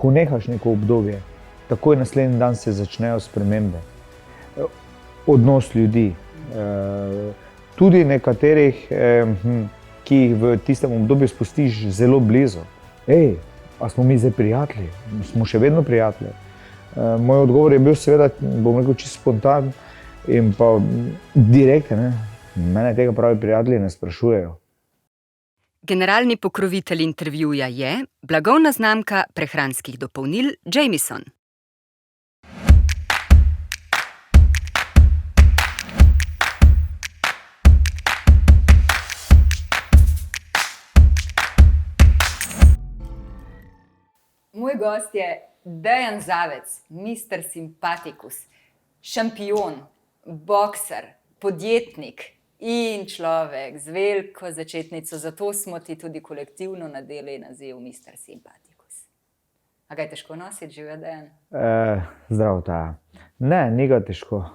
ko nehaš neko obdobje, takoj naslednji dan se začnejo spremembe. Odnos ljudi, tudi nekaterih, ki jih v tistem obdobju spustiš zelo blizu. A smo mi zdaj prijatelji? Smo še vedno prijatelji? Moj odgovor je bil seveda, bom rekel, čisto spontan in pa direkten. Mene tega pravi prijatelji ne sprašujejo. Generalni pokrovitelj intervjuja je blagovna znamka prehranskih dopolnil Jamieson. Moj gost je Dejan Zavec, Mister Simpaticus, šampion, bokser, podjetnik in človek z veliko začetnico. Zato smo ti tudi kolektivno nadeli naziv Mister Simpaticus. A ga je težko nositi, živjo Dejan? Zdravo, Taja. Ne, ni ga težko.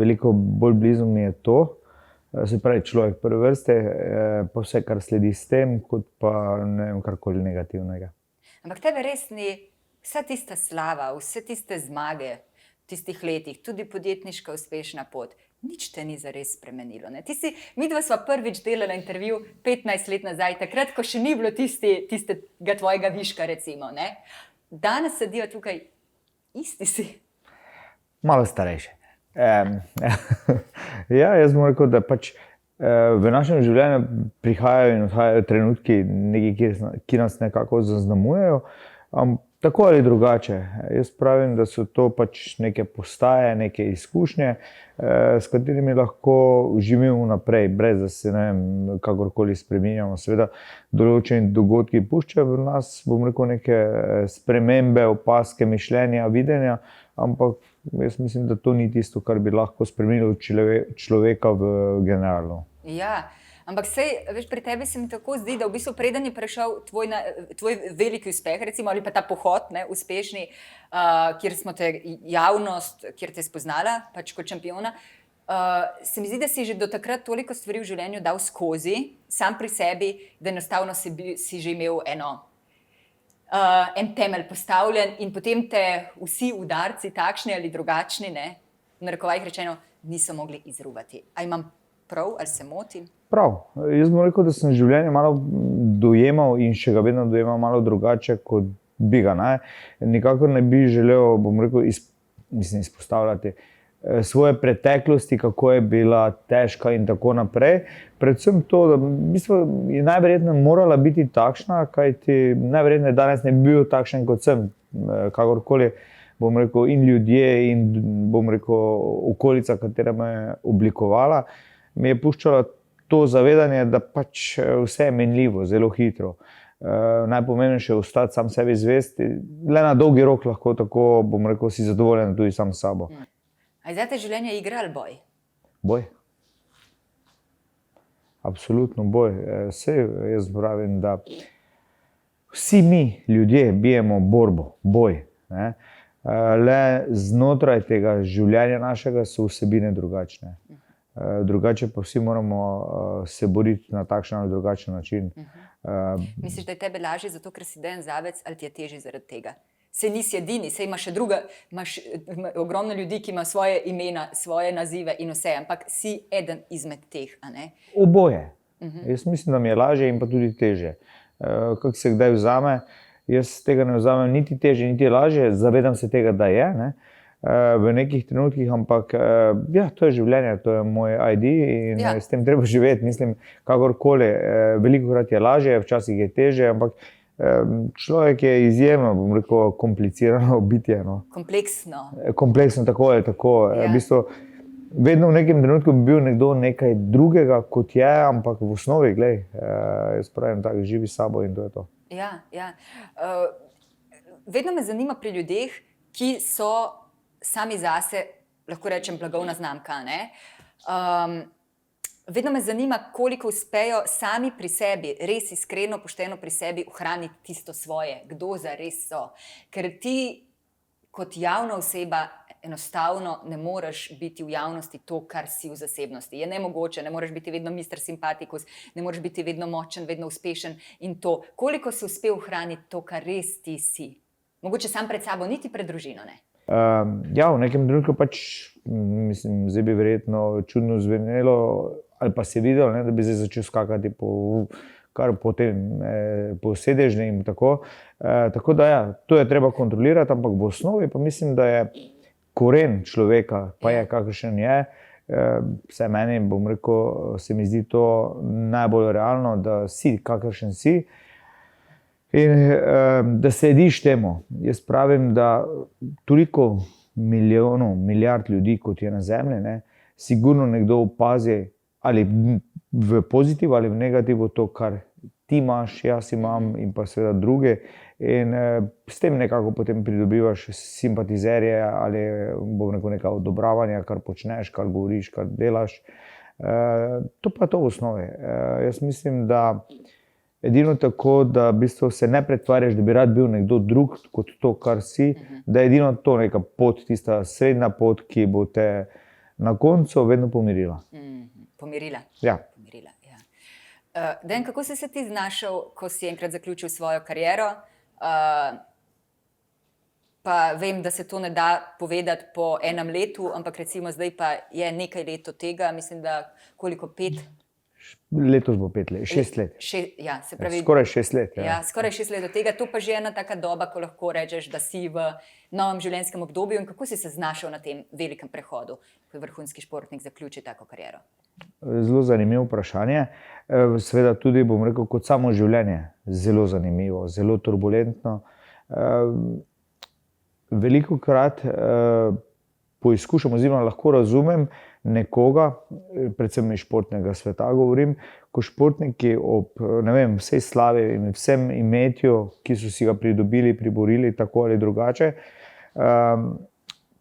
Veliko bolj blizu mi je to. Se pravi, človek prve vrste, pa vse, kar sledi s tem, kot pa ne vem, karkoli negativnega. Ampak tebe res ni vsa tista slava, vse tiste zmage v tistih letih, tudi podjetniška uspešna pot, nič te ni zares spremenilo, ne? Midva sva prvič delala intervju 15 let nazaj, takrat, ko še ni bilo tistega tvojega viška, recimo, ne? Danes sedijo tukaj, isti si. Malo starejši. Ja, jaz bom rekel, da pač v našem življenju prihajajo in odhajajo trenutki, ki nas nekako zaznamujejo, tako ali drugače. Jaz pravim, da so to pač neke postaje, neke izkušnje, s katerimi lahko živimo naprej, brez da se, ne vem, kakorkoli spreminjamo. Seveda, določeni dogodki puščajo v nas, bom rekel, neke spremembe, opazke, mišljenja, videnja, ampak jaz mislim, da to ni tisto, kar bi lahko spremenilo človeka v generalno. Ja, ampak sej, veš, pri tebi se mi tako zdi, da v bistvu preden je prišel tvoj veliki uspeh, recimo, ali pa ta pohod, ne, uspešni, kjer smo te javnost, kjer te spoznala, pač kot šampiona, se mi zdi, da si že do takrat toliko stvari v življenju dal skozi, sam pri sebi, da enostavno si že imel en temelj postavljen in potem te vsi udarci, takšni ali drugačni, ne, v narekovajih rečeno, niso mogli izruvati. A imam prav ali se motim? Prav. Jaz bom rekel, da sem življenje malo dojemal in še ga vedno dojemam malo drugače, kot bi ga, ne. Nikakor ne bi želel, bom rekel, izpostavljati svoje preteklosti, kako je bila težka in tako naprej. Predvsem to, da v bistvu je najverjetneje morala biti takšna, kajti najverjetneje danes ne bi bil takšen, kot sem. Kakorkoli, bom rekel, in ljudje in, bom rekel, okolica, katera me je oblikovala, mi je puščala to zavedanje, da pač vse je menljivo, zelo hitro. Najpomembnejše je ostati sam sebi zvest, le na dolgi rok lahko tako, bom rekel, si zadovoljen tudi sam s sabo. A je zate življenje igra ali boj? Boj. Absolutno boj. Saj jaz pravim, da vsi mi, ljudje, bijemo borbo, boj, ne. Le znotraj tega življenja našega so vsebine drugačne. Drugače pa vsi moramo se boriti na takšen ali drugačen način. Misliš, da je tebe lažje zato, ker si Dejan Zavec, ali ti je težje zaradi tega? Sej nisi edini, sej imaš še imaš ogromno ljudi, ki ima svoje imena, svoje nazive in vse, ampak si eden izmed teh, a ne? Oboje. Jaz mislim, da mi je lažje in pa tudi težje. Kako se kdaj vzame, jaz tega ne vzamem niti težje, niti lažje, zavedam se tega, da je, ne, v nekih trenutkih, ampak ja, to je življenje, to je moj ID in s tem treba živeti, mislim, kakorkoli. Velikokrat je lažje, včasih je težje, ampak človek je izjemno, bom rekel, komplicirano bitje, no. Kompleksno. Kompleksno, tako je, tako. V bistvu, vedno v nekem trenutku bi bil nekdo nekaj drugega, kot je, ampak v osnovi, glej, jaz pravim tako, živi s sabo in to je to. Ja, ja. Vedno me zanima pri ljudeh, ki so sami zase, lahko rečem, blagovna znamka, ne. Vedno me zanima, koliko uspejo sami pri sebi, res iskreno, pošteno pri sebi ohraniti tisto svoje, kdo zares so. Ker ti kot javna oseba enostavno ne moreš biti v javnosti to, kar si v zasebnosti. Je nemogoče, ne moreš biti vedno Mister Simpaticus, ne moreš biti vedno močen, vedno uspešen in to. Koliko si uspel ohraniti to, kar res ti si? Mogoče sam pred sabo, niti pred družino, ne? Ja, v nekem trenutku pač, mislim, zdaj bi verjetno čudno zvenelo, ali pa se videlo, ne, da bi zdaj začel skakati kar po sedežni in tako. Tako da ja, to je treba kontrolirati, ampak v osnovi pa mislim, da je koren človeka, pa je kakršen je. Vse meni, bom rekel, se mi zdi to najbolj realno, da si kakršen si in da slediš temu. Jaz pravim, da toliko milijonov, milijard ljudi, kot je na Zemlji, ne, sigurno nekdo opazi ali v pozitivu ali v negativu to, kar ti imaš, jaz imam in pa seveda druge. In s tem nekako potem pridobivaš simpatizerje ali bom rekel neka odobravanja, kar počneš, kar govoriš, kar delaš. To pa je to v osnovi. Jaz mislim, da edino tako, da v bistvu se ne pretvarjaš, da bi rad bil nekdo drug kot to, kar si, da je edino to neka pot, tista srednja pot, ki bo te na koncu vedno pomirila. Pomirila? Ja. Pomirila, ja. Dejan, kako si se ti znašel, ko si enkrat zaključil svojo kariero? Pa vem, da se to ne da povedati po enem letu, ampak recimo zdaj pa je nekaj let od tega, mislim, da koliko, 5? Letos bo 5 let, 6 let. Ja, se pravi, skoraj 6 let. Ja. Ja, skoraj 6 let od tega, to pa že je ena taka doba, ko lahko rečeš, da si v novem življenjskem obdobju. In kako si se znašel na tem velikem prehodu, ko je vrhunski športnik zaključi tako kariero? Zelo zanimivo vprašanje. Seveda tudi, bom rekel, kot samo življenje, zelo zanimivo, zelo turbulentno. Velikokrat poizkušam, oziroma lahko razumem nekoga, predvsem iz športnega sveta govorim, ko športniki ob vsej slavi in vsem imetju, ki so si ga pridobili, priborili tako ali drugače,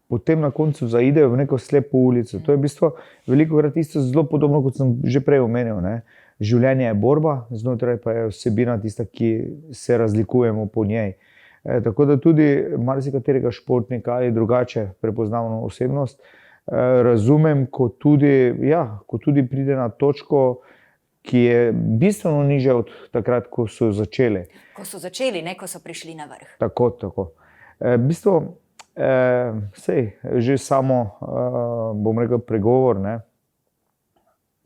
potem na koncu zaidejo v neko slepo ulico. To je v bistvu velikokrat isto zelo podobno, kot sem že prej omenil, ne. Življenje je borba, znotraj pa je vsebina tista, ki se razlikujemo po njej. Tako da tudi marsikaterega športnika ali drugače prepoznavno osebnost razumem, ko tudi pride na točko, ki je bistveno nižja od takrat, ko so začeli. Ko so začeli, ne ko so prišli na vrh. Tako. V bistvu, že samo, bom rekel, pregovor, ne,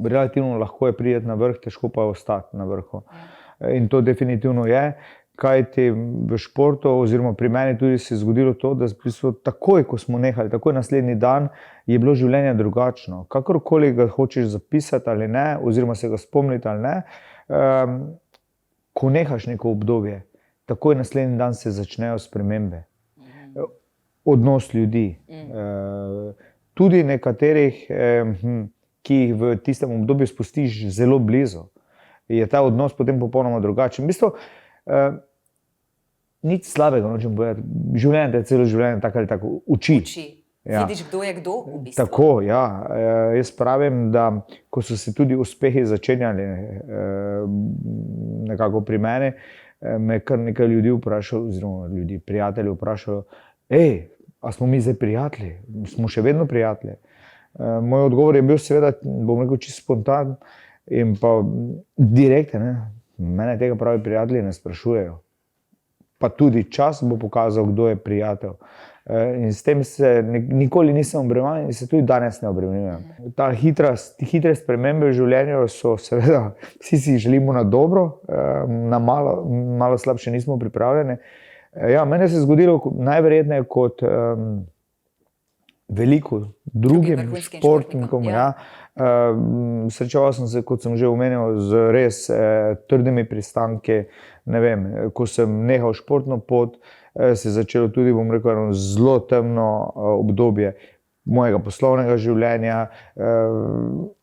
relativno lahko je priti na vrh, težko pa je ostati na vrhu. In to definitivno je. Kajti v športu, oziroma pri meni tudi se je zgodilo to, da takoj, ko smo nehali, takoj naslednji dan, je bilo življenje drugačno. Kakorkoli ga hočeš zapisati ali ne, oziroma se ga spomniti ali ne, ko nehaš neko obdobje, takoj naslednji dan se začnejo spremembe. Odnos ljudi. Tudi nekaterih, ki jih v tistem obdobju spustiš zelo blizu, je ta odnos potem popolnoma drugačen. V bistvu, nič slabega nočem povedati. Življenje te celo življenje tako ali tako uči. Ja. Vidiš, kdo je kdo v bistvu. Tako, ja. Jaz pravim, da ko so se tudi uspehi začenjali nekako pri meni, me kar nekaj ljudi vprašalo, oziroma prijatelji vprašalo, a smo mi zdaj prijatelji? Smo še vedno prijatelji? Moj odgovor je bil seveda, bom rekel, čisto spontan in pa direkten. Mene tega pravi prijatelji ne sprašujejo. Pa tudi čas bo pokazal, kdo je prijatelj. In s tem se nikoli nisem obremenil in se tudi danes ne obremenjujem. Ta hitre spremembe v življenju so seveda, vsi si želimo na dobro, na malo slabše nismo pripravljeni. Ja, meni se je zgodilo najverjetneje kot veliko drugim športnikom. Ja. Srečeval sem se, kot sem že omenil, z res trdimi pristanki. Ne vem, ko sem nehal športno pot, se je začelo tudi, bom rekel, zelo temno obdobje mojega poslovnega življenja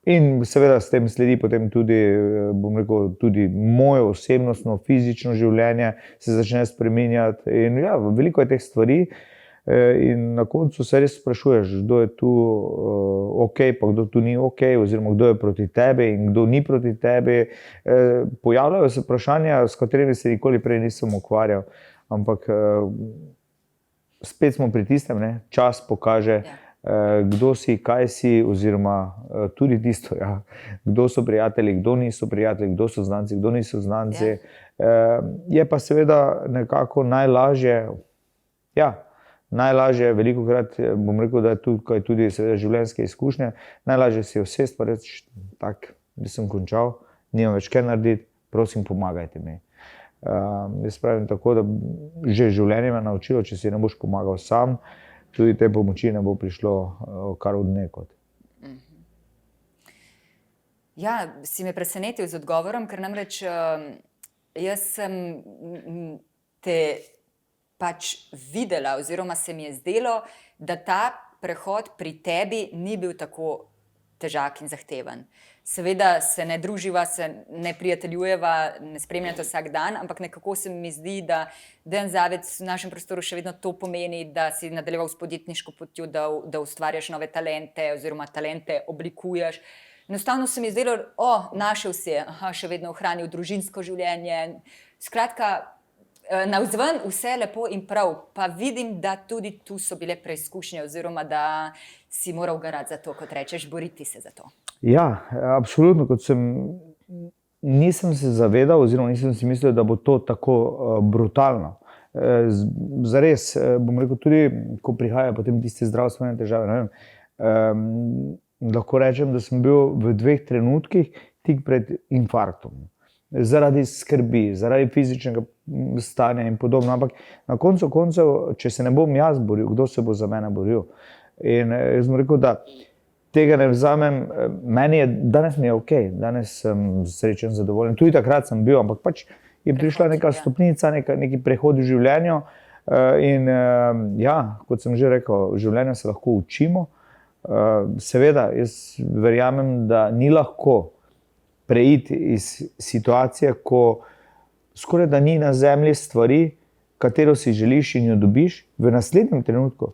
in seveda s tem sledi potem tudi, bom rekel, tudi moje osebnostno, fizično življenje se začne spreminjati in ja, veliko je teh stvari. In na koncu se res sprašuješ, kdo je tu ok, pa kdo tu ni ok, oziroma kdo je proti tebi in kdo ni proti tebi. Pojavljajo se vprašanja, s katerimi se nikoli prej nisem ukvarjal, ampak spet smo pri tistem, ne? Čas pokaže, kdo si, kaj si, oziroma tudi tisto, ja, kdo so prijatelji, kdo niso prijatelji, kdo so znanci, kdo niso znanci. Je pa seveda nekako najlažje, Ja, najlažje je velikokrat, bom rekel, da je tukaj tudi seveda življenjske izkušnje, najlažje si usesti pa reči, tak, da sem končal, nimam več kaj narediti, prosim, pomagajte mi. Jaz pravim tako, da že življenje me naučilo, če si ne boš pomagal sam, tudi te pomoči ne bo prišlo kar od nekod. Ja, si me presenetil z odgovorom, ker namreč jaz sem te pač videla oziroma se mi je zdelo, da ta prehod pri tebi ni bil tako težak in zahteven. Seveda se ne druživa, se ne prijateljujeva, ne spremljate vsak dan, ampak nekako se mi zdi, da Dejan Zavec v našem prostoru še vedno to pomeni, da si nadaljeval s podjetniško potjo, da ustvarjaš nove talente oziroma talente oblikuješ. Enostavno se mi je zdelo, našel si je, še vedno ohranil družinsko življenje. Skratka, navzven vse lepo in prav, pa vidim, da tudi tu so bile preizkušnje oziroma da si moral garati za to, kot rečeš, boriti se za to. Ja, absolutno, nisem se zavedal oziroma nisem si mislil, da bo to tako brutalno. Zares, bom rekel, tudi ko prihaja potem tiste zdravstvene težave, ne vem, lahko rečem, da sem bil v 2 trenutkih tik pred infarktom. Zaradi skrbi, zaradi fizičnega stanja in podobno. Ampak na koncu koncev, če se ne bom jaz boril, kdo se bo za mene boril? In jaz bom rekel, da tega ne vzamem, danes mi je ok, danes sem srečen, zadovoljen. Tudi takrat sem bil, ampak pač je prišla neka stopnica, neki prehod v življenju. In ja, kot sem že rekel, v življenju se lahko učimo. Seveda, jaz verjamem, da ni lahko preiti iz situacije, ko skoraj da ni na zemlji stvari, katero si želiš in jo dobiš, v naslednjem trenutku,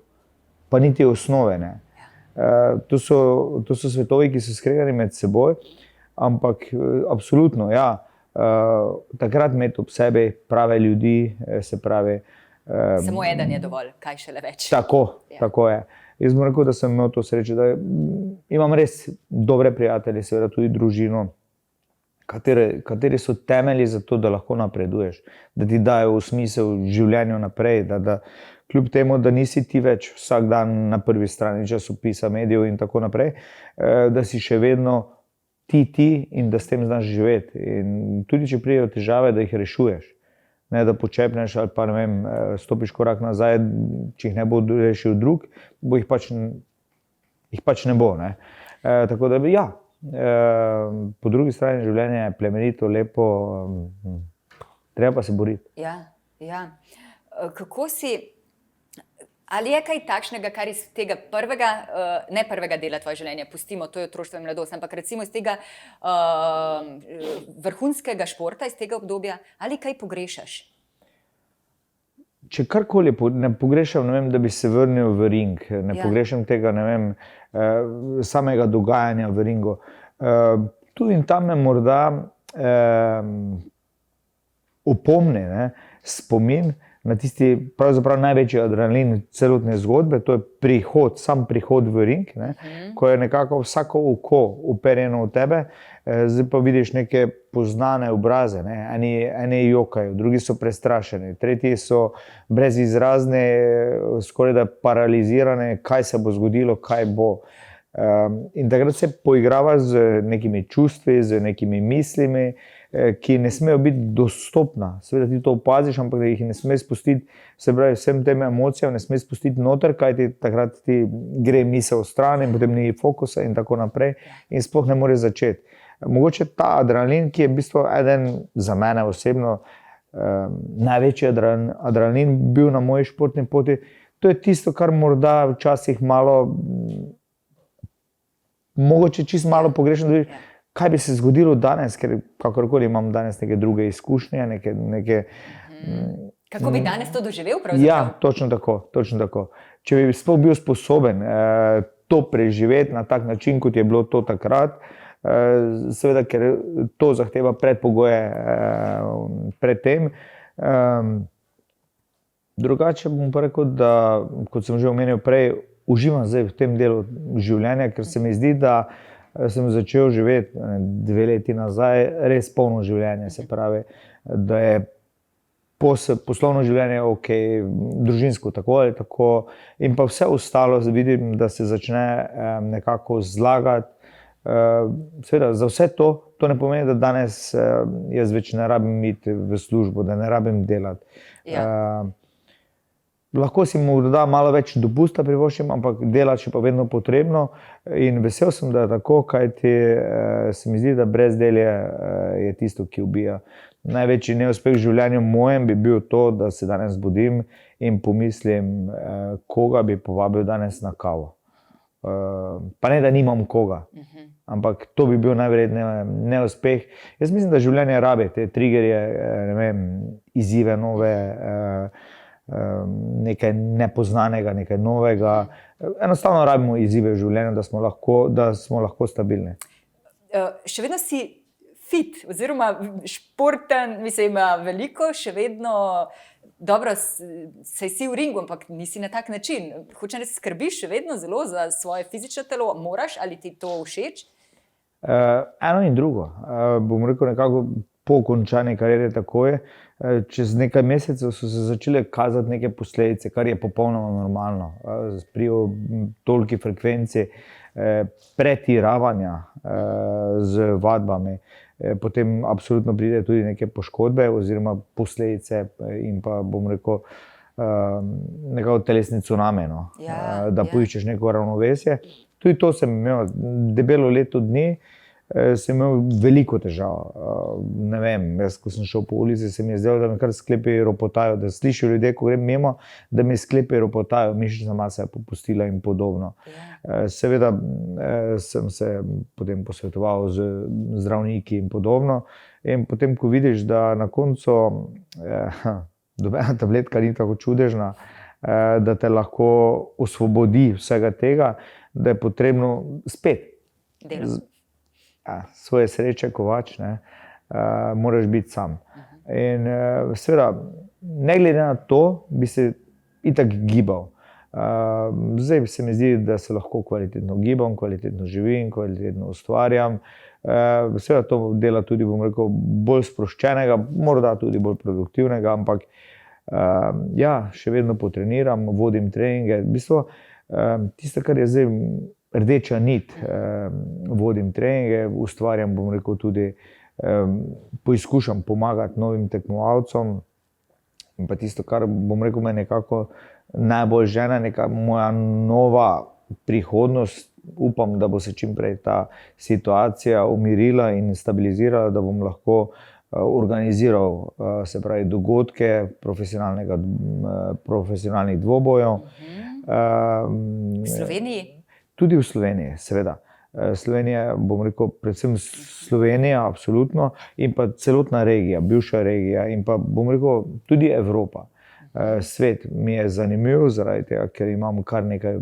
pa niti osnove ne. To so svetovi, ki so skregani med seboj, ampak absolutno, ja, takrat imeti ob sebi prave ljudi, se pravi. Samo eden je dovolj, kaj šele več. Tako je. Jaz bom rekel, da sem imel to srečo, da imam res dobre prijatelje, seveda tudi družino, kateri so temelji za to, da lahko napreduješ, da ti dajo smisel življenju naprej, da kljub temu, da nisi ti več vsak dan na prvi strani časopisa, medijev in tako naprej, da si še vedno ti in da s tem znaš živeti. In tudi, če pridejo težave, da jih rešuješ. Ne, da počepneš ali pa, ne vem, stopiš korak nazaj, če jih ne bo rešil drug, jih pač ne bo. Ne. Tako da, ja, po drugi strani življenje je plemenito, lepo, treba pa se boriti. Ja. Kako si, ali je kaj takšnega, kar iz tega ne prvega dela tvoje življenja, pustimo, to je otroštvo in mladost, ampak recimo iz tega vrhunskega športa, iz tega obdobja, ali kaj pogrešaš? Če karkoli ne pogrešam, ne vem, da bi se vrnil v ring, ne pogrešam tega, ne vem, samega dogajanja v ringu. Tu in tam me morda opomni, spomin na tisti pravzaprav največji adrenalin celotne zgodbe, to je sam prihod v ring, ko je nekako vsako oko uperjeno v tebe, zdaj pa vidiš neke poznane obraze, eni jokajo, drugi so prestrašeni, tretji so brezizrazni, skoraj da paralizirani, kaj se bo zgodilo, kaj bo. In takrat se poigrava z nekimi čustvi, z nekimi mislimi, ki ne smejo biti dostopna. Seveda ti to opaziš, ampak da jih ne smeš spustiti, se pravi, vsem tem emocijam ne smeš spustiti noter, kajti takrat ti gre misel v stran in potem ni fokusa in tako naprej in sploh ne more začeti. Mogoče ta adrenalin, ki je v bistvu eden za mene osebno največji adrenalin bil na moji športni poti, to je tisto, kar morda včasih mogoče čisto malo pogrešam, da vidiš, kaj bi se zgodilo danes, ker kakorkoli imam danes neke druge izkušnje, neke... Kako bi danes to doživel pravzaprav? Ja, točno tako. Če bi sploh bil sposoben to preživeti na tak način, kot je bilo to takrat, seveda, ker to zahteva predpogoje pred tem. Drugače bom pa rekel, da, kot sem že omenil prej, uživam zdaj v tem delu življenja, ker se mi zdi, da sem začel živeti 2 leti nazaj res polno življenje, se pravi, da je poslovno življenje je ok, družinsko tako ali tako, in pa vse ostalo vidim, da se začne nekako zlagati. Seveda, za vse to ne pomeni, da danes jaz več ne rabim iti v službo, da ne rabim delati. Lahko si morda malo več dopusta privoščim, ampak delati je pa vedno potrebno in vesel sem, da je tako, kajti se mi zdi, da brezdelje je tisto, ki ubija. Največji neuspeh v življenju mojem bi bil to, da se danes zbudim in pomislim, koga bi povabil danes na kavo. Pa ne, da nimam koga, ampak to bi bil najverjetneje neuspeh. Jaz mislim, da življenje rabi te triggerje, ne vem, izzive nove, nekaj nepoznanega, nekaj novega. Enostavno rabimo izzive v življenju, da smo lahko stabilni. Še vedno si fit, oziroma športen, mislim, veliko, še vedno dobro, saj si v ringu, ampak nisi na tak način. Hočem reči, skrbiš še vedno zelo za svoje fizično telo, moraš ali ti to všeč? Eno in drugo. Bom rekel, nekako po končani karieri tako je. Čez nekaj mesecev so se začele kazati neke posledice, kar je popolnoma normalno. Pri toliki frekvenci pretiravanja z vadbami, potem absolutno pride tudi neke poškodbe oziroma posledice in pa, bom rekel, nekako telesni cunami, da poiščeš neko ravnovesje. Tudi to sem imel debelo leto dni, sem imel veliko težav. Ne vem, jaz, ko sem šel po ulici, se mi je zdelo, da mi kar sklepi ropotajo, da slišijo ljudje, ko grem mimo, da mi sklepi ropotajo, mišična masa je popustila in podobno. Seveda sem se potem posvetoval z zdravniki in podobno. In potem, ko vidiš, da na koncu nobena tabletka ni tako čudežna, da te lahko osvobodi vsega tega, da je potrebno spet Delati. Svoje sreče kovač, moraš biti sam. In seveda, ne glede na to, bi se itak gibal. Zdaj se mi zdi, da se lahko kvalitetno gibam, kvalitetno živim, kvalitetno ustvarjam. Seveda to dela tudi, bom rekel, bolj sproščenega, morda tudi bolj produktivnega, ampak še vedno potreniram, vodim treninge. V bistvu, tisto, kar je zdaj rdeča nit, vodim treninge, ustvarjam, bom rekel, tudi poizkušam pomagati novim tekmovalcem. In pa tisto, kar, bom rekel, me nekako najbolj žene, neka moja nova prihodnost. Upam, da bo se čim prej ta situacija umirila in stabilizirala, da bom lahko organiziral, se pravi, dogodke profesionalnih dvobojev. V Sloveniji? Tudi v Sloveniji, seveda. Slovenija, bom rekel, predvsem Slovenija, absolutno, in pa celotna regija, bivša regija, in pa, bom rekel, tudi Evropa. Svet mi je zanimiv, zaradi tega, ker imam kar nekaj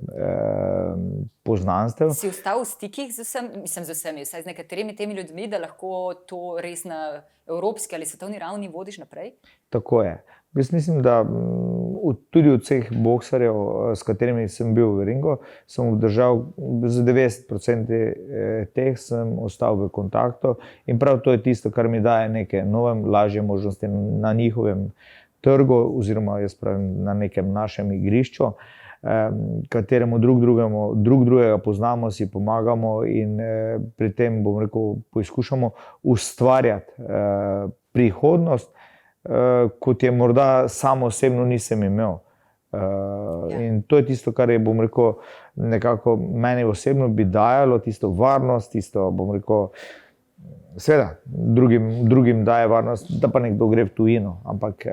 poznanstev. Si ostal v stikih z vsemi, vsaj z nekaterimi temi ljudmi, da lahko to res na evropski ali svetovni ravni vodiš naprej? Tako je. Jaz mislim, da tudi od vseh boksarjev, s katerimi sem bil v ringu, sem obdržal z 90% teh sem ostal v kontaktu in prav to je tisto, kar mi daje neke nove, lažje možnosti na njihovem trgu oziroma jaz pravim na nekem našem igrišču, kateremu drug drugega poznamo, si pomagamo in pri tem, bom rekel, poizkušamo ustvarjati prihodnost, kot je morda samo osebno nisem imel. In to je tisto, kar je, bom rekel, nekako meni osebno bi dajalo tisto varnost, tisto, bom rekel, seveda, drugim daje varnost, da pa nekdo gre v tujino, ampak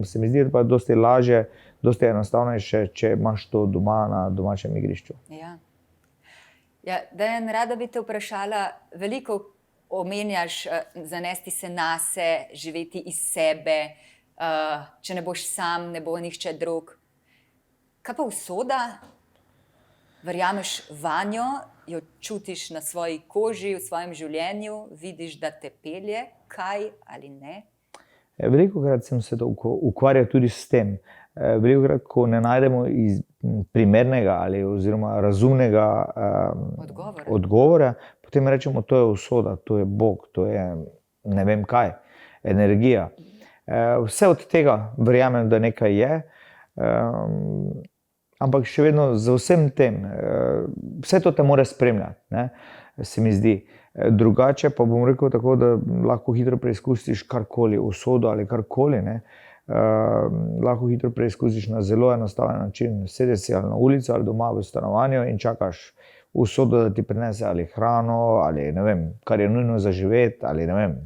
se mi zdi, da pa dosti lažje, dosti enostavnejše, če imaš to doma na domačem igrišču. Dejan, rada bi te vprašala, veliko omenjaš zanesti se nase, živeti iz sebe, če ne boš sam, ne bo nihče drug. Kaj pa usoda? Verjameš vanjo, jo čutiš na svoji koži, v svojem življenju, vidiš, da te pelje, kaj ali ne? Velikokrat sem se ukvarjal tudi s tem. Velikokrat, ko ne najdemo primernega ali oziroma razumnega odgovora, potem rečemo, to je usoda, to je Bog, to je ne vem kaj, energija. Vse od tega verjamem, da nekaj je, ampak še vedno za vsem tem, vse to te mora spremljati, ne, se mi zdi. Drugače pa bom rekel tako, da lahko hitro preizkusiš karkoli, usodo ali karkoli, ne. Lahko hitro preizkusiš na zelo enostaven način. Sedeš si ali na ulici ali doma v stanovanju in čakaš usodo, da ti prinese ali hrano, ali ne vem, kar je nujno za živeti, ali ne vem,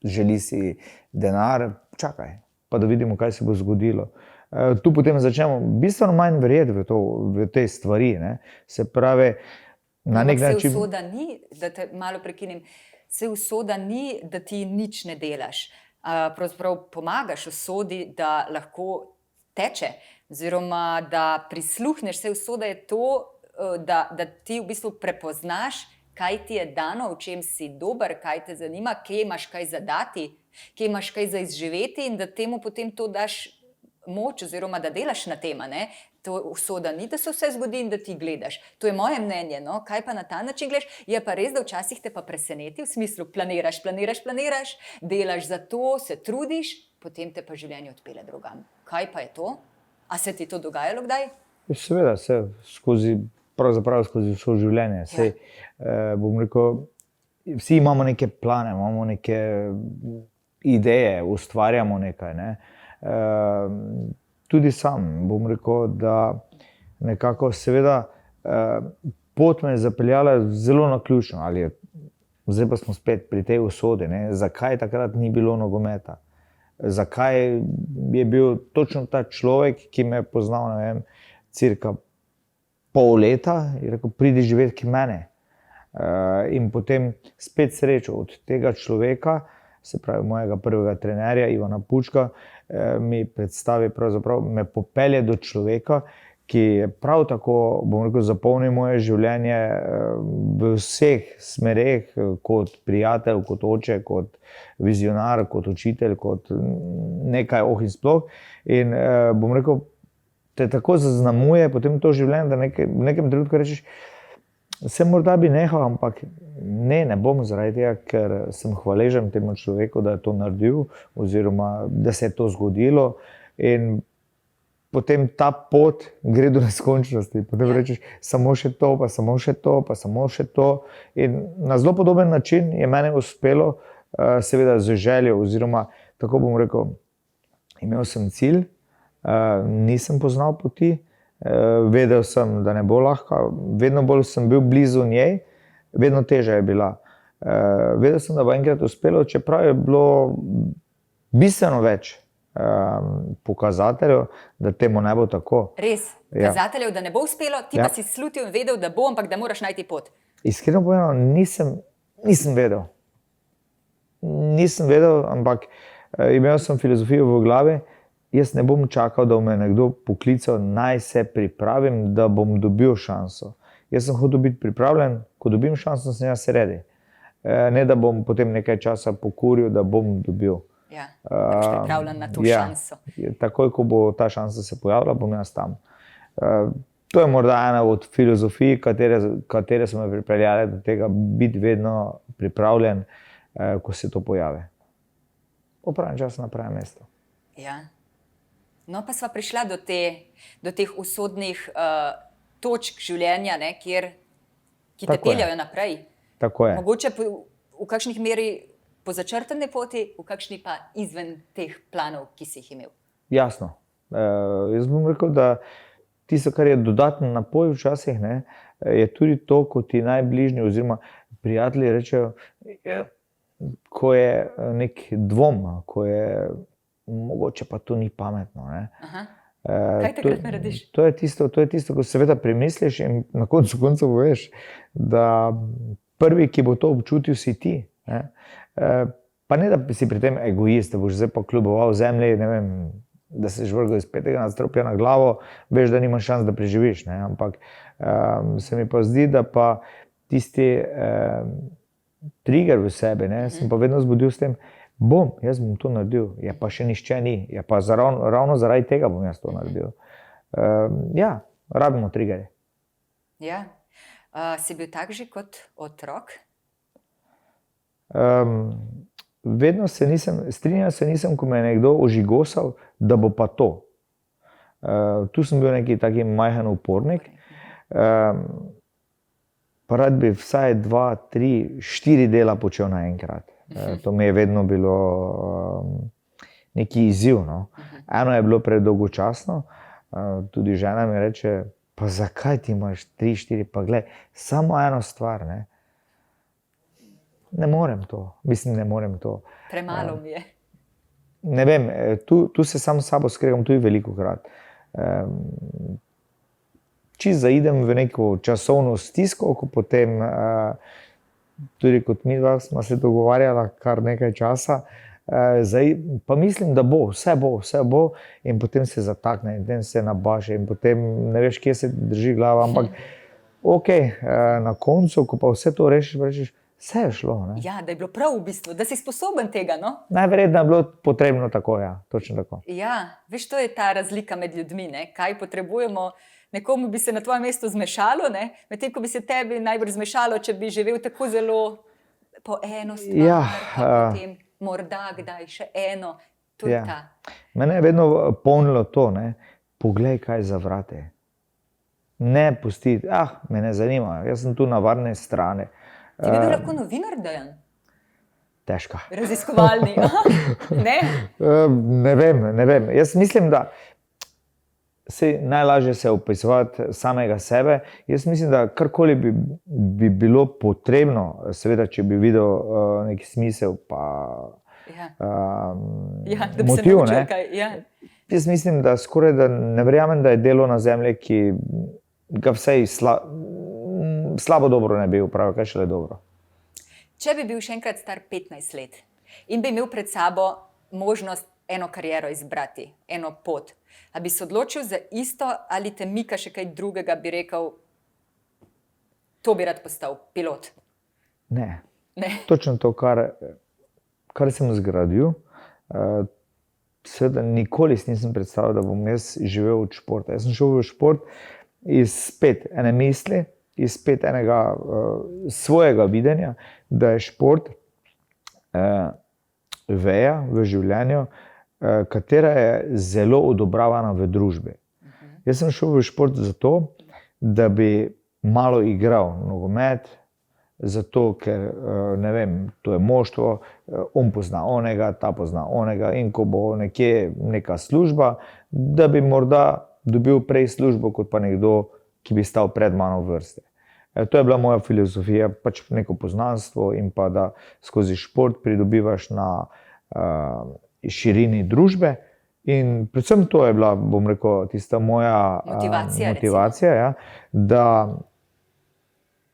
želi si denar, čakaj, pa da vidimo, kaj se bo zgodilo. Tu potem začnemo bistveno manj verjeti v te stvari, ne. Se pravi, na nek način... Saj usoda ni, da te malo prekinem, saj usoda ni, da ti nič ne delaš. Pravzaprav pomagaš usodi, da lahko teče, oziroma da prisluhneš. Saj usoda je to, da ti v bistvu prepoznaš, kaj ti je dano, v čem si dober, kaj te zanima, kje imaš kaj zadati, kje imaš kaj za izživeti in da temu potem to daš moč oziroma da delaš na tem, ne. To usoda ni, da se vse zgodi in da ti gledaš. To je moje mnenje, no. Kaj pa na ta način gledaš? Je pa res, da včasih te pa preseneti, v smislu planiraš, delaš za to, se trudiš, potem te pa življenje odpelje drugam. Kaj pa je to? A se ti to dogajalo kdaj? Seveda, pravzaprav skozi vso življenje. Sej, bom rekel, vsi imamo neke plane, imamo neke ideje, ustvarjamo nekaj, ne. Tudi sam bom rekel, da nekako seveda pot me je zapeljala zelo naključno, zdaj pa smo spet pri tej usodi, ne, zakaj takrat ni bilo nogometa, zakaj je bil točno ta človek, ki me je poznal, ne vem, cirka pol leta, je rekel, pridi živeti k mene. In potem spet srečo od tega človeka, se pravi mojega prvega trenerja Ivana Pučka, mi predstavi, pravzaprav me popelje do človeka, ki je prav tako, bom rekel, zapolnil moje življenje v vseh smereh, kot prijatelj, kot oče, kot vizionar, kot učitelj, kot nekaj in sploh. In bom rekel, te tako zaznamuje potem to življenje, da v nekem trenutku rečeš, se morda bi nehal, ampak ne bom, zaradi tega, ker sem hvaležen temu človeku, da je to naredil, oziroma da se je to zgodilo. In potem ta pot gre do neskončnosti. Potem rečeš, samo še to, pa samo še to, pa samo še to. In na zelo podoben način je meni uspelo, seveda z željo, oziroma tako bom rekel, imel sem cilj, nisem poznal poti, vedel sem, da ne bo lahko, vedno bolj sem bil blizu njej, vedno težja je bila. Vedel sem, da bo enkrat uspelo, čeprav je bilo bistveno več pokazateljev, da temu ne bo tako. Res, pokazateljev, da ne bo uspelo, ti pa si slutil in vedel, da bo, ampak da moraš najti pot. Iskreno povedano, nisem vedel. Nisem vedel, ampak imel sem filozofijo v glavi, jaz ne bom čakal, da me nekdo poklical, naj se pripravim, da bom dobil šanso. Jaz sem hotel biti pripravljen, ko dobim šanso, sem jaz ready. Ne, da bom potem nekaj časa pokuril, da bom dobil. Ja, da boš pripravljen na to šanso. Takoj, ko bo ta šansa se pojavila, bom jaz tam. To je morda ena od filozofij, katere so me pripeljale do tega, biti vedno pripravljen, ko se to pojavi. V pravem času na pravem mestu. Ja. No, pa sva prišla do teh usodnih točk življenja, ne, ki te peljajo naprej. Tako je. Mogoče v kakšnih meri po začrtani poti, v kakšni pa izven teh planov, ki si jih imel. Jasno. Jaz bom rekel, da tisto, kar je dodatno napoj včasih, ne, je tudi to, ko ti najbližji oziroma prijatelji rečejo, ko je nek dvom, ko je mogoče pa to ni pametno. Ne. Kaj takrat narediš? To je tisto, ko seveda premisliš in na koncu koncev veš, da prvi, ki bo to občutil, si ti. Ne. Pa ne, da si pri tem egoist, da boš zdaj pa kljuboval zemlji, ne vem, da se žvrgal iz 5. nadstropja na glavo, veš, da nimaš šans, da preživiš. Ne. Ampak se mi pa zdi, da pa tisti trigger v sebi, ne, sem pa vedno zbudil s tem, jaz bom to naredil, ja pa še nišče ni, ja pa ravno zaradi tega bom jaz to naredil. Ja, rabimo triggerje. Ja, si bil tak že kot otrok? vedno strinjal se nisem, ko me je nekdo ožigosal, da bo pa to. Tu sem bil neki taki majhen upornik. Pa rad bi vsaj 2, 3, 4 dela počel naenkrat. To mi je vedno bilo neki izziv. No. Eno je bilo predolgočasno, tudi žena mi reče, pa zakaj ti imaš 3, 4, pa glej, samo eno stvar, ne. Ne morem to, mislim, ne morem to. Premalo mi je. Ne vem, tu se sam s sabo skregam tudi velikokrat. Čisto zaidem v neko časovno stisko, ko potem, tudi kot midva smo se dogovarjala kar nekaj časa, pa mislim, da bo, vse bo in potem se zatakne in potem se nabaše in potem ne veš, kje se drži glava, ampak okej, na koncu, ko pa vse to rešiš, rečeš, vse je šlo. Ne? Ja, da je bilo prav v bistvu, da si sposoben tega, no? Najverjetneje je bilo potrebno tako, ja, točno tako. Ja, veš, to je ta razlika med ljudmi, ne? Kaj potrebujemo. Nekomu bi se na tvojem mestu zmešalo, ne? Medtem ko bi se tebi najbolj zmešalo, če bi živel tako zelo po eno stvar, Ja, pa potem morda kdaj še eno. To je Ja. ta. Mene je vedno polnilo to, ne, poglej, kaj za vrate. Ne pusti, me ne zanima, jaz sem tu na varne strani. Ti bi bil lahko novinar, Dejan? Težka. Raziskovalni. Ne? Ne vem. Jaz mislim, da najlažje se opisovati samega sebe. Jaz mislim, da karkoli bi bilo potrebno, seveda, če bi videl neki smisel, pa Ja. Ja, da bi se motiv, naučil ne. kaj. Ja. Jaz mislim, da skoraj da ne verjamem, da je delo na zemlji, ki ga vsej slabo dobro ne bi upravil, kaj šele dobro. Če bi bil še enkrat star 15 let in bi imel pred sabo možnost eno kariero izbrati, eno pot, a bi se odločil za isto ali te mika še kaj drugega, bi rekel, to bi rad postal pilot? Ne. Ne. Točno to, kar sem zgradil. Seveda nikoli si nisem predstavljal, da bom jaz živel od športa. Jaz sem šel v šport iz spet ene misli, iz spet enega svojega videnja, da je šport veja v življenju, katera je zelo odobravana v družbi. Jaz sem šel v šport zato, da bi malo igral nogomet, zato ker, ne vem, to je moštvo, on pozna onega, ta pozna onega in ko bo nekje neka služba, da bi morda dobil prej službo kot pa nekdo, ki bi stal pred mano v vrsti. To je bila moja filozofija, pač neko poznanstvo in pa da skozi šport pridobivaš na širini družbe. In predvsem to je bila, bom rekel, tista moja motivacija, ja, da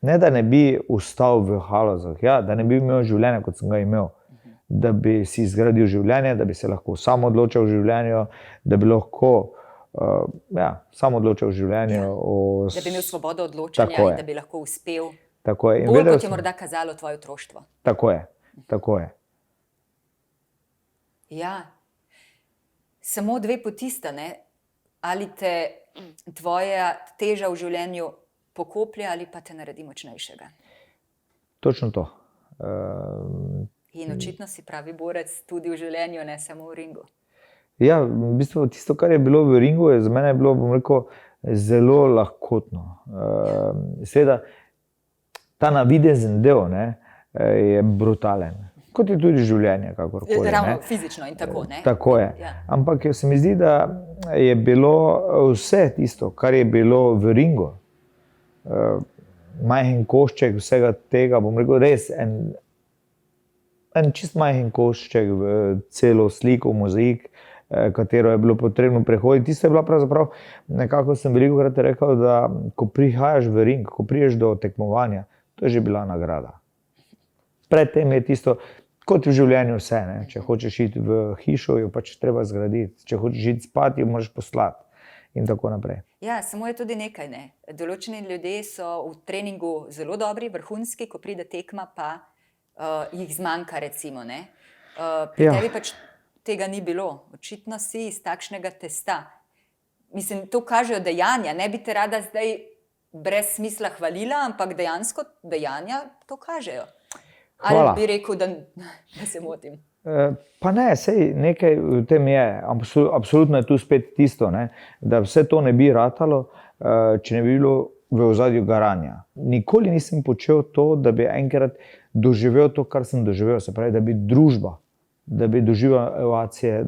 ne bi ostal v halozah, ja, da ne bi imel življenja, kot sem ga imel. Da bi si zgradil življenje, da bi se lahko sam odločal v življenju, da bi lahko sam odločal v življenju. Da bi imel svobodo odločanja in da bi lahko uspel. Tako je. Bolj kot je morda kazalo tvoje otroštvo. Tako je. Ja. Samo dve poti sta, ne? Ali te tvoja teža v življenju pokoplje ali pa te naredi močnejšega. Točno to. In očitno si pravi borec tudi v življenju, ne samo v ringu. Ja, v bistvu tisto, kar je bilo v ringu, je za mene bilo, bom rekel, zelo lahkotno. Seveda, ta navidezen del, ne, je brutalen. Kot je tudi življenje, kakorkoli. Ravno fizično in tako, ne? Tako je. Ja. Ampak se mi zdi, da je bilo vse tisto, kar je bilo v ringu, majhen košček vsega tega, bom rekel, res en čist majhen košček v celo sliko, mozaik, katero je bilo potrebno prehoditi. Tisto je bila pravzaprav, nekako sem velikokrat rekel, da ko prihajaš v ring, ko priješ do tekmovanja, to je že bila nagrada. Predtem je tisto, kot v življenju vse, ne? Če hočeš iti v hišo, jo pač treba zgraditi. Če hočeš iti spat, jo moraš poslati. In tako naprej. Ja, samo je tudi nekaj, ne. Določeni ljudje so v treningu zelo dobri, vrhunski, ko pride tekma, pa jih zmanjka, recimo, ne. Pri tebi pač tega ni bilo. Očitno si iz takšnega testa. Mislim, to kažejo dejanja. Ne bi te rada zdaj brez smisla hvalila, ampak dejansko dejanja to kažejo. Hvala. Ali bi rekel, da se motim? Pa ne, sej nekaj v tem je. Absolutno je tu spet tisto, ne, da vse to ne bi ratalo, če ne bi bilo v ozadju garanja. Nikoli nisem počel to, da bi enkrat doživel to, kar sem doživel. Se pravi, da bi družba, da bi doživel evacije,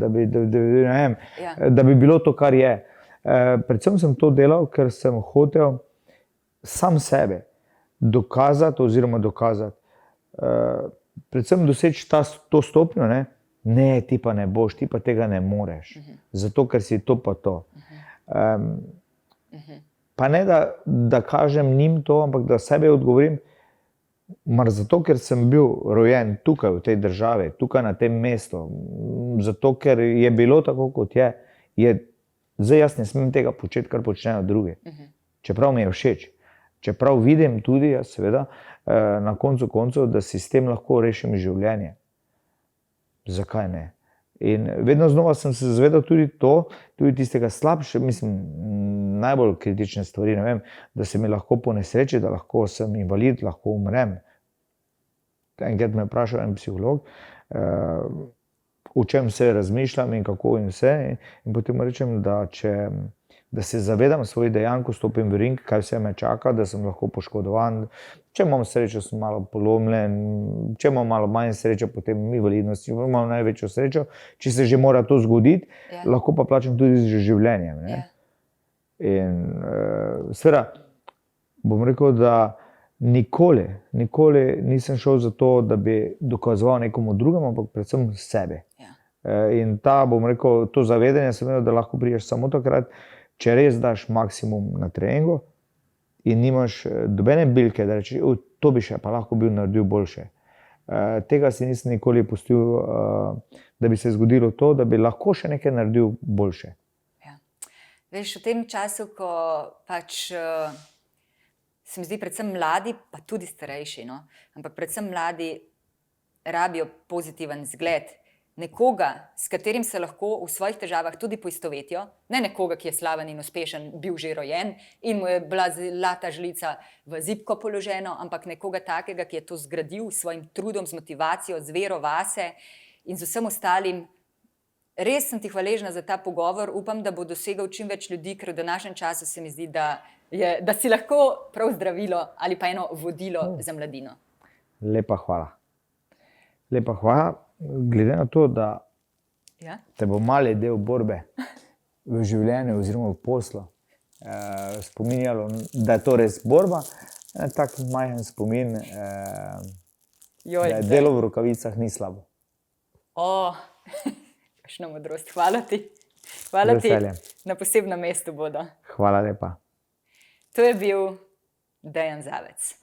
da bi bilo to, kar je. Predvsem sem to delal, ker sem hotel sam sebe dokazati oziroma dokazati. Predvsem doseči to stopnjo, ne, ti pa ne boš, ti pa tega ne moreš, zato ker si to pa to. Pa ne, da kažem njim to, ampak da sebe odgovorim, mar zato, ker sem bil rojen tukaj v tej državi, tukaj na tem mestu, zato, ker je bilo tako, kot je, zdaj jaz ne smem tega početi, kar počnejo drugi. Čeprav mi je všeč. Čeprav vidim tudi, seveda, na koncu koncev, da si s tem lahko rešim življenje. Zakaj ne? In vedno znova sem se zavedal tudi tistega slabše, mislim, najbolj kritične stvari, ne vem, da se mi lahko ponesreči, da lahko sem invalid, lahko umrem. Enkrat me je vprašal en psiholog, o čem se razmišljam in kako in vse. In potem rečem, da se zavedam svojih dejanj, ko stopim v ring, kaj vse me čaka, da sem lahko poškodovan. Če imam srečo, sem malo polomljen, če imam malo manj srečo, potem invalidnost, če imam največjo srečo, če se že mora to zgoditi, lahko pa plačam tudi z življenjem. In seveda, bom rekel, da nikoli nisem šel za to, da bi dokazoval nekomu drugemu, ampak predvsem sebe. In bom rekel, to zavedanje sem imel, da lahko priješ samo takrat, če res daš maksimum na treningu in nimaš dobene bilke, da rečeš, to bi še pa lahko bil naredil boljše. Tega si nisem nikoli pustil, da bi se zgodilo to, da bi lahko še nekaj naredil boljše. Veš, v tem času, ko pač se mi zdi predvsem mladi, pa tudi starejši, ampak predvsem mladi rabijo pozitiven zgled, nekoga, s katerim se lahko v svojih težavah tudi poistovetijo, ne nekoga, ki je slaven in uspešen, bil že rojen in mu je bila zlata žlica v zibko položeno, ampak nekoga takega, ki je to zgradil s svojim trudom, z motivacijo, z vero vase in z vsem ostalim. Res sem ti hvaležna za ta pogovor, upam, da bo dosegal čim več ljudi, ker v današnjem času se mi zdi, da si lahko prav zdravilo ali pa eno vodilo za mladino. Lepa hvala. Lepa hvala. Glede na to, da te bo mali del borbe v življenju oziroma v poslu spominjalo, da je to res borba, tak majhen spomin, da je delo v rokavicah ni slabo. Kakšna modrost. Hvala ti. Hvala ti. Na posebnem mestu bodo. Hvala lepa. To je bil Dejan Zavec.